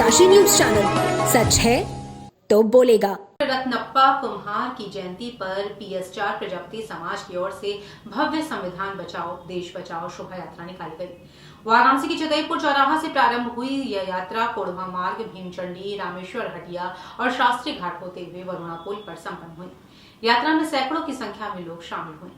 डनकाशी news channel, सच है तो बोलेगा। रत्नप्पा कुम्हार की जयंती पर PS4 प्रजापति समाज की ओर से भव्य संविधान बचाओ देश बचाओ शोभा यात्रा निकाली गई। वाराणसी के चितईपुर चौराहा से प्रारंभ हुई यह यात्रा कोढ़वा मार्ग, भीमचंडी, रामेश्वर हटिया और शास्त्री घाट होते हुए वरुणा पुल पर संपन्न हुई। यात्रा में सैकड़ों की संख्या में लोग शामिल हुए।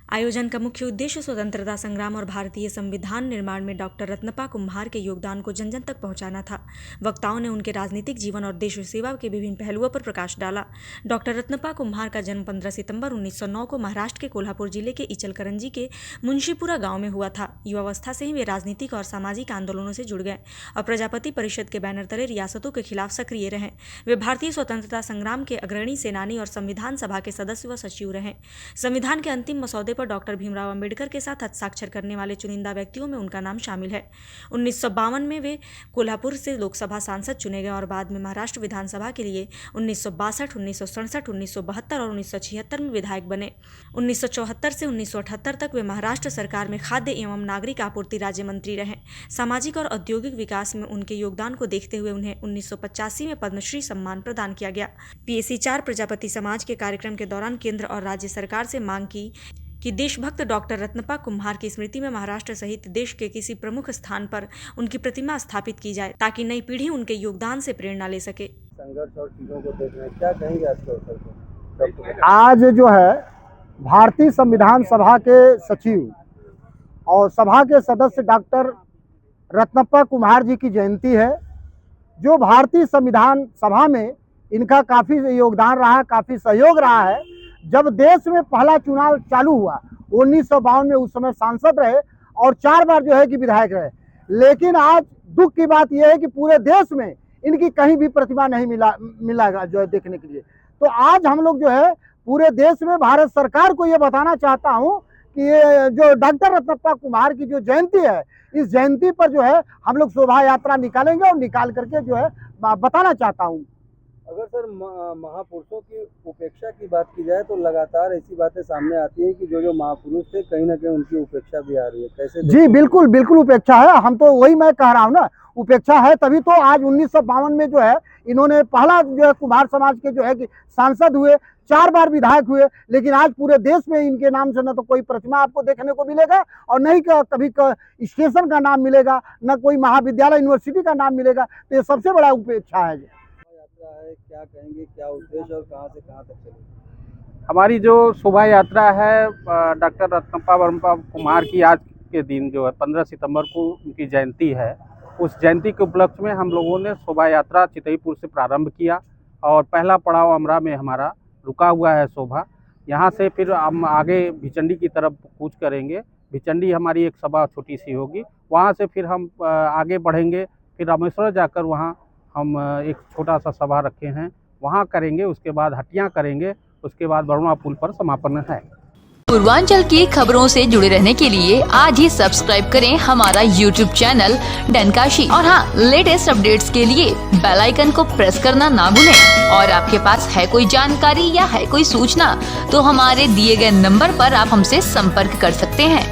आयोजन का मुख्य उद्देश्य स्वतंत्रता संग्राम और भारतीय संविधान निर्माण में डॉक्टर रत्नप्पा कुम्हार के योगदान को जन जन तक पहुंचाना था। वक्ताओं ने उनके राजनीतिक जीवन और देश सेवा के विभिन्न पहलुओं पर प्रकाश डाला। डॉक्टर रत्नप्पा कुम्हार का जन्म 15 सितंबर 1909 को महाराष्ट्र के कोल्हापुर जिले के इचलकरंजी के मुंशीपुरा गांव में हुआ था। युवावस्था से ही वे राजनीतिक और सामाजिक आंदोलनों से जुड़ गए और प्रजापति परिषद के बैनर तले रियासतों के खिलाफ सक्रिय रहे। वे भारतीय स्वतंत्रता संग्राम के अग्रणी सेनानी और संविधान सभा के सदस्य व सचिव रहे। संविधान के अंतिम मसौदे पर डॉक्टर भीमराव अंबेडकर के साथ हस्ताक्षर करने वाले चुनिंदा व्यक्तियों में उनका नाम शामिल है। 1952 में वे कोल्हापुर से लोकसभा सांसद चुने गए और बाद में महाराष्ट्र विधानसभा के लिए 1962, 1967, 1972 और 1976 में विधायक बने। 1974 से 1978 तक वे महाराष्ट्र सरकार में खाद्य एवं नागरिक आपूर्ति राज्य मंत्री रहे। सामाजिक और औद्योगिक विकास में उनके योगदान को देखते हुए उन्हें 1985 में पद्मश्री सम्मान प्रदान किया गया। PS4 प्रजापति समाज के कार्यक्रम के दौरान केंद्र और राज्य सरकार से मांग की कि देशभक्त डॉक्टर रत्नप्पा कुम्हार की स्मृति में महाराष्ट्र सहित देश के किसी प्रमुख स्थान पर उनकी प्रतिमा स्थापित की जाए ताकि नई पीढ़ी उनके योगदान से प्रेरणा ले सके। संघर्ष और चीजों को देखना क्या कहेंगे आज के अवसर पर? आज जो है भारतीय संविधान सभा के सचिव और सभा के सदस्य डॉक्टर रत्नप्पा कुम्हार जी की जयंती है। जो भारतीय संविधान सभा में इनका काफ़ी योगदान रहा, काफ़ी सहयोग रहा है। जब देश में पहला चुनाव चालू हुआ 1952 में, उस समय सांसद रहे और 4 बार जो है कि विधायक रहे। लेकिन आज दुख की बात यह है कि पूरे देश में इनकी कहीं भी प्रतिमा नहीं मिला जो है देखने के लिए। तो आज हम लोग जो है पूरे देश में भारत सरकार को ये बताना चाहता हूँ कि ये जो डॉक्टर रत्नप्पा कुम्हार की जो जयंती है, इस जयंती पर जो है हम लोग शोभा यात्रा निकालेंगे और निकाल करके जो है बताना चाहता हूँ। अगर सर महापुरुषों की उपेक्षा की बात की जाए तो लगातार ऐसी बातें सामने आती हैं कि जो महापुरुष थे कहीं ना कहीं उनकी उपेक्षा भी आ रही है। कैसे? जी बिल्कुल उपेक्षा है। हम तो वही मैं कह रहा हूँ ना, उपेक्षा है तभी तो आज 1952 में जो है इन्होंने पहला जो है कुम्हार समाज के जो है कि सांसद हुए, 4 बार विधायक हुए। लेकिन आज पूरे देश में इनके नाम से न तो कोई प्रतिमा आपको देखने को मिलेगा और न ही कभी स्टेशन का नाम मिलेगा, न कोई महाविद्यालय यूनिवर्सिटी का नाम मिलेगा। तो ये सबसे बड़ा उपेक्षा है। क्या कहेंगे, क्या उद्देश्य और कहां से कहां तक चलेगी? हमारी जो शोभा यात्रा है डॉक्टर रत्नप्पा कुम्हार की आज के दिन जो है 15 सितंबर को उनकी जयंती है। उस जयंती के उपलक्ष्य में हम लोगों ने शोभा यात्रा चितईपुर से प्रारंभ किया और पहला पड़ाव अमरा में हमारा रुका हुआ है शोभा। यहाँ से फिर हम आगे भिचंडी की तरफ कूच करेंगे। भिचंडी हमारी एक सभा छोटी सी होगी, वहाँ से फिर हम आगे बढ़ेंगे। फिर रामेश्वर जाकर वहाँ हम एक छोटा सा सभा रखे हैं, वहाँ करेंगे। उसके बाद हटिया करेंगे, उसके बाद वरुणा पुल पर समापन है। पूर्वांचल की खबरों से जुड़े रहने के लिए आज ही सब्सक्राइब करें हमारा YouTube चैनल डनकाशी और हाँ, लेटेस्ट अपडेट्स के लिए बेल आइकन को प्रेस करना ना भूलें। और आपके पास है कोई जानकारी या है कोई सूचना तो हमारे दिए गए नंबर पर आप हमसे संपर्क कर सकते हैं।